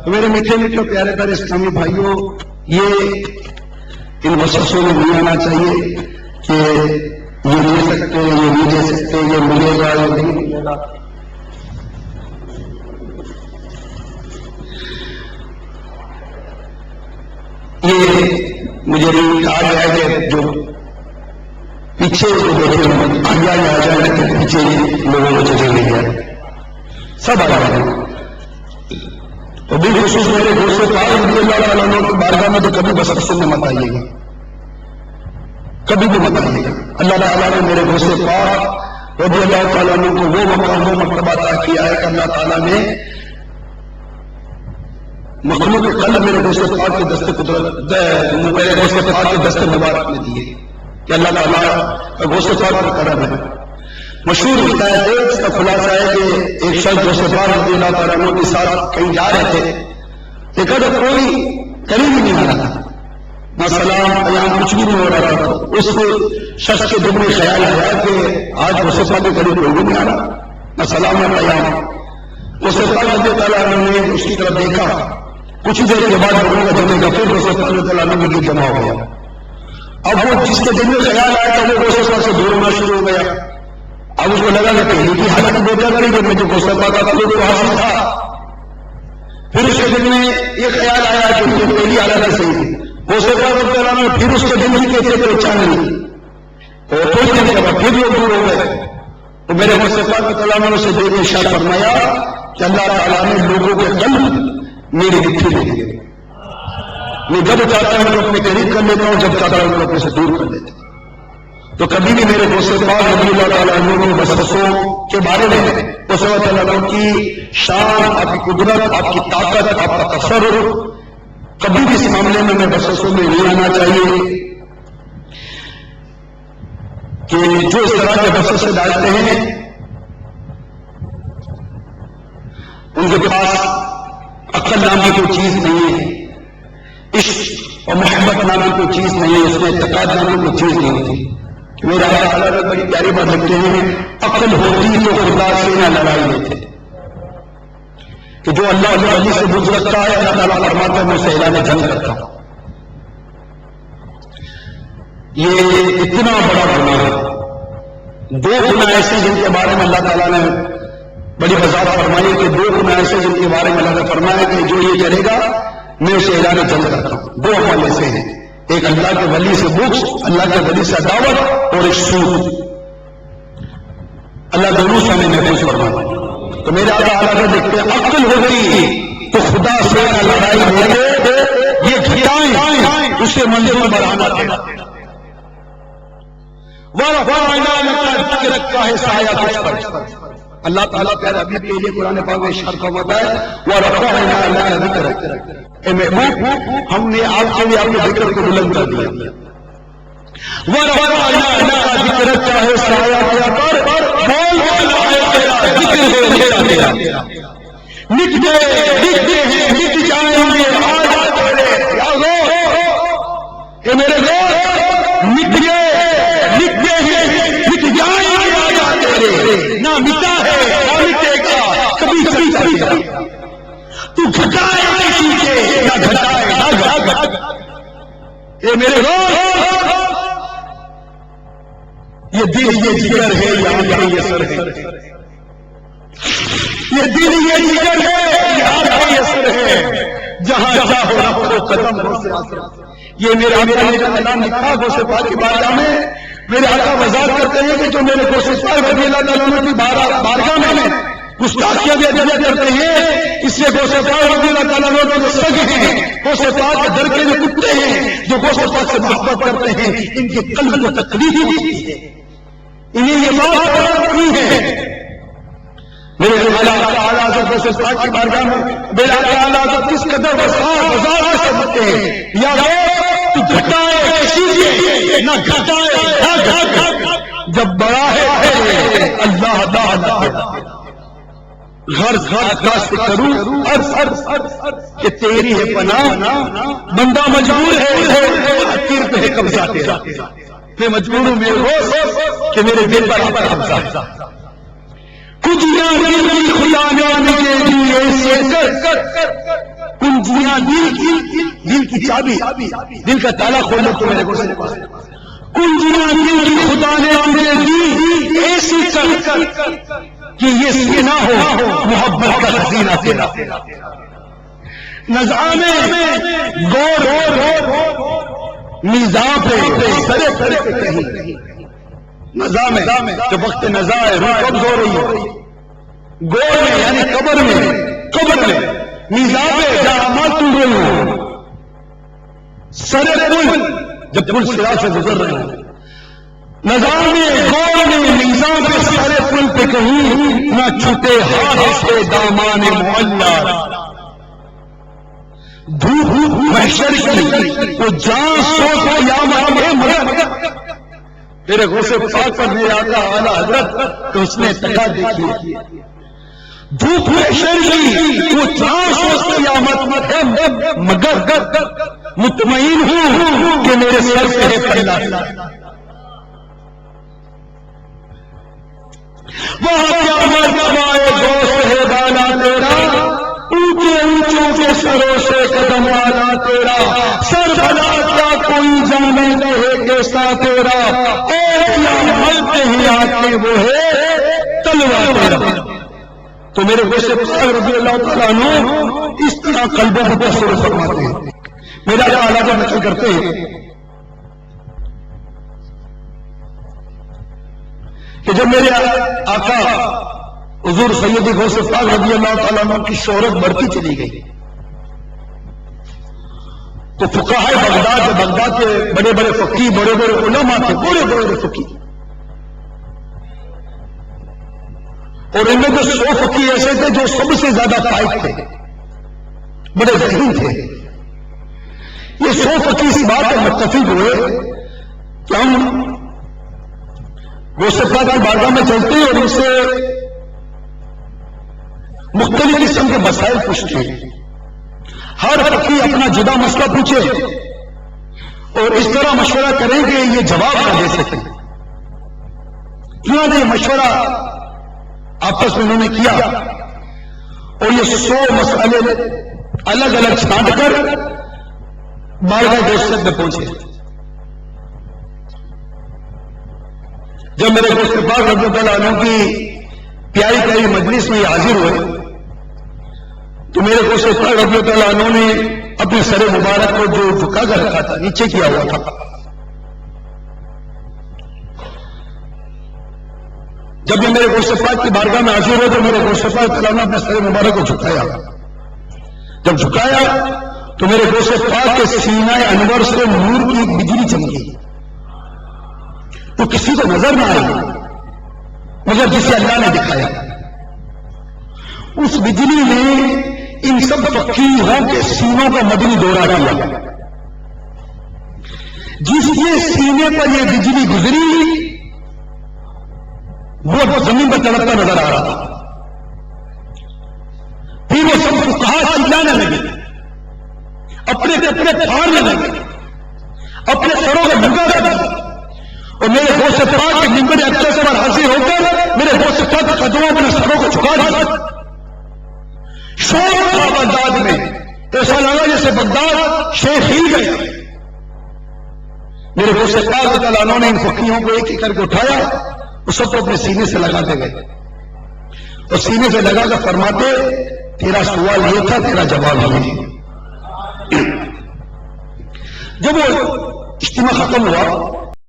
تو میرے میٹھے میٹھے پیارے پیارے اسلامی بھائیوں، یہ ان وسوسوں میں نہیں آنا چاہیے کہ یہ لے سکتے ہیں، یہ نہیں لے سکتے، یہ ملے گا یہ نہیں ملے گا۔ یہ مجھے کہا گیا ہے کہ جو پیچھے دیکھے آگے آ جائے کہ پیچھے لوگوں کو چلے نہیں جائے، سب آ جائے۔ تو بالخصوص میرے دوست پاک رضی اللہ تعالیٰ عنہ کی بارگاہ میں تو کبھی بس میں مت آئیے گا، کبھی بھی مت آئیے گا۔ اللہ تعالیٰ نے میرے دوست پاک رضی اللہ تعالیٰ عنہ کو وہ مقام وہ مرتبہ عطا کیا ہے کہ اللہ تعالیٰ نے مخلوق کے قلب میرے دوست پاک کے دست قدرت میرے دوست پاک کے دست مبارک میں دیے کہ اللہ تعالیٰ کا دوست پاک کا کرم ہے۔ مشہور ہوتا ہے، اس کا خلاصہ ہے کہ ایک شخص دوست پاک رضی اللہ تعالیٰ عنہ کے ساتھ کہیں جا رہے تھے، دیکھا تو کوئی قریب ہی نہیں آ رہا تھا، نہ سلام پیام کچھ بھی نہیں ہو رہا تھا۔ اس شخص کے دل میں خیال آیا کہ آج دوست پاک کے قریب کوئی بھی نہیں آ رہا، نہ سلام نہ پیام۔ دوست پاک رضی اللہ عنہ نے اس کی طرف دیکھا، کچھ دیر کے بعد لوگوں کا جمنے کا پھر دوست پاک رضی اللہ عنہ کے جمع ہو گیا۔ اب وہ جس کے دل میں خیال آیا تھا وہ دوست پاک سے دور ہونا شروع ہو گیا۔ اب اس کو لگا کہ پہلے کی حالت دیکھا کری جب میں جو دوست پاک کا تو حاصل تھا، پھر اس کے دل میں یہ خیال آیا کہ یہ پہلی حالت صحیح تھی۔ دوست پاک رضی اللہ عنہ پھر اس کے دل کی کیسے پہچان لی اور تھوڑی دیر کے بعد پھر وہ دور ہو گئے۔ تو میرے دوست پاک رضی اللہ عنہ سے دیر میں ارشاد فرمایا کہ اللہ تعالیٰ نے لوگوں کے قلب میری مٹھی لے لیے۔ میں جب چاہتا ہوں تو اپنی قریب کر لیتا ہوں، جب چاہتا ہوں تو اپنے سے دور کر لیتا ہوں۔ تو کبھی بھی میرے دوست پاک رضی اللہ تعالیٰ عنہ کے وسوسوں کے بارے میں اس وقت اللہ کی شان، آپ کی قدرت، آپ کی طاقت، آپ کا تصرف، کبھی بھی اس معاملے میں وسوسوں میں نہیں آنا چاہیے کہ جو اس طرح کے وسوسے ڈالتے ہیں ان کے پاس عقل نام کی کوئی چیز نہیں ہے، عشق اور محبت نام کی کوئی چیز نہیں ہے، اس میں اعتقاد نام کی کوئی چیز نہیں ہوتی۔ میرا اللہ تعالیٰ نے بڑی پیاری بات لکھتے ہیں، عقل ہوتی تو خدا سے نہ لڑائی لیتے، کہ جو اللہ علیہ ولی سے بغض رکھتا ہے اللہ تعالیٰ فرماتا ہے میں اسے اعلان جنگ کرتا ہوں۔ یہ اتنا بڑا گناہ ہے۔ دو گناہ ایسے جن کے بارے میں اللہ تعالیٰ نے بڑی وضاحت فرمائی کہ دو گناہ ایسے جن کے بارے میں اللہ نے فرمایا کہ جو یہ کرے گا میں اسے اعلان جنگ کرتا ہوں۔ دو عمل ایسے ہیں، ایک اللہ کے ولی سے بغض، اللہ کے ولی سے عداوت، اور ایک سود۔ اللہ دونوں سے ہمیں محفوظ فرمائے۔ تو میرے اللہ نے دیکھتے عقل ہوتی تو خدا سے نہ لڑائی لیتے، یہ گھٹائیں اسے منزل میں بڑھانا دینا۔ رکھا ہے سایہ تجھ پر، اللہ تعالیٰ پیارے حبیب کے لیے قرآن پاک میں ارشاد فرماتا ہے وَرَفَعْنَا لَكَ ذِكْرَكَ، اے محبوب ہم نے آپ کے لیے اپنے ذکر کو بلند کر دیا۔ وَرَفَعْنَا لَكَ ذِكْرَكَ ہے سایہ تجھ پر، بول والا ہے تیرا ذکر ہے تیرا، مٹ گئے مٹ جائیں گے آج تیرے یا غوث، اے میرے غوث مٹ گئے مٹ جائیں گے آج تیرے، نہ مٹا ہے نہ مٹے گا کبھی کبھی تو گھٹائے کسی کے نہ گھٹائے نہ گھٹ، اے میرے غوث یہ دل یہ جگر ہے یہاں کا یہ سر ہے، یہ دل یہ جگر ہے یہاں کا یہ سر ہے، جہاں چاہو رکھو قدم ہو سے آسر۔ یہ میرے آقا نے اعلان لکھا غوث پاک کی بارگاہ میں، میرے آقا وضاحت کرتے ہیں کہ جو میرے غوث پاک رضی اللہ تعالیٰ عنہ کی بارگاہ میں گستاخیاں بھی اجازت کرتے ہیں، اس لیے غوث پاک رضی اللہ تعالیٰ عنہ کے جو سگ ہیں، غوث پاک کے در کے جو کتے ہیں جو غوث پاک سے محبت کرتے ہیں، ان کے قلب کو تکلیف ہوتی ہے، انہیں یہ بات نہیں ہے۔ میرے اعلیٰ حضرت غوث پاک کی بارگاہ میں میرے اعلیٰ حضرت کس قدر وضاحت سے کرتے ہیں، یا تو گھٹائے کسی نہ گھٹائے نہ گھٹ، جب بڑا ہے اللہ تعالیٰ غرض کاشت کروں عرض کہ تیری ہے پناہ، بندہ مجبور ہے تیر پہ قبضہ تیرا، میں مجبور ہوں میرے غوث کہ میرے دل پر قبضہ، خود کنجیاں دل کی خدا جانے کے لیے سے کر کنجیاں دل کی چابی دل کا تالا کھولنا تو میرے کو سے کنجیاں دل کی خدا نے مجھے دی ایسی کر کہ یہ سینہ ہو محبت کا خزینہ تیرا نظامے گور نظام پہ سرے پہ کہیں نظام جب وقت نظا ہے روح قبض ہو رہی ہے گور میں یعنی قبر میں نظام جہاں مات ٹوٹ رہی ہو سرے پل جب پل سرا سے گزر رہے ہیں نظام میں گور میں نظام پہ سارے پل پہ کہیں نہ چھوٹے ہاتھ سے دامان معلّہ دھوپ محشر کی وہ جان سوچ یا مگر تیرے غوث پاک پر میرے آقا اعلیٰ حضرت تو اس نے تکا دیکھی دھوپ محشر کی وہ جان سوچ قیامت ہے مگر مطمئن ہوں کہ میرے سر پہ ہے پہلا وہاں قیامت جمائے دوست ہے بالا تیرا اونچے اونچوں کے سروں سے قدم والا تیرا سر بنا کیا کوئی جانے نہیں کیسا تیرا اور کیا ملتے ہی آتے وہ ہے تلوار تیرا تو میرے غوث پاک رضی اللہ تعالیٰ عنہ اس طرح قلبوں کو تاثر فرماتے ہیں میرا اعلیٰ کا نقل کرتے ہیں کہ جب میرے آقا حضور سیدی غوث پاک رضی اللہ تعالیٰ عنہ کی شہرت بڑھتی چلی گئی تو فقہائے بغداد کے بڑے بڑے فقیہ بڑے بڑے علماء تھے بڑے بڑے فقیہ اور ان میں جو 100 فقیہ ایسے تھے جو سب سے زیادہ فائق تھے بڑے ذہین تھے یہ 100 فقیہ اس بات پر متفق ہوئے کہ ہم غوث پاک کی بارگاہ میں چلتے ہیں اور ان سے مختلف قسم کے مسائل پوچھتے ہیں ہر فقیہ اپنا جدا مسئلہ پوچھے اور اس طرح مشورہ کریں کہ یہ جواب نہ دے سکے کیوں یہ مشورہ آپس میں انہوں نے کیا اور یہ 100 مسئلے الگ الگ چھانٹ کر بارگاہ دوست میں پہنچے جب میرے دوست پاک رضی اللہ عنہ کی پیاری پیاری مجلس میں یہ حاضر ہوئے تو میرے دوست پاک رضی اللہ عنہ نے اپنے سر مبارک کو جو جھکا کر رکھا تھا نیچے کیا ہوا تھا جب یہ میرے دوست پاک کی بارگاہ میں حاضر ہوئے تو میرے دوست پاک تعالیٰ نے اپنے سر مبارک کو جھکایا جب جھکایا تو میرے دوست پاک کے سینہ انور سے نور کی ایک بجلی چمکی تو کسی کو نظر نہ آئی مگر جسے اللہ نے دکھایا اس بجلی نے ان سب فقیہوں کے سینوں کا مدنی دورہ کیا جس کے سینے پر یہ بجلی گزری وہ زمین پر تڑپتا نظر آ رہا تھا پھر وہ سب فقہاء چلانے لگے اپنے کپڑے پھاڑنے لگے اپنے سروں کا جھکا کر اور میرے غوث پاک کے منبر اقصی پر حاضر ہو کر میرے غوث پاک کے قدموں میں سروں کو جھکا دیا شور تھا بغداد میں ایسا لگا جیسے بغداد شیخ ہل گئے میرے غوث پاک تعالیٰ عنہ نے ان فقیہوں کو ایک ایک کر کے اٹھایا وہ سب کو اپنے سینے سے لگاتے گئے اور سینے سے لگا کر فرماتے تیرا سوال یہ تھا تیرا جواب یہ جب وہ اجتماع ختم ہوا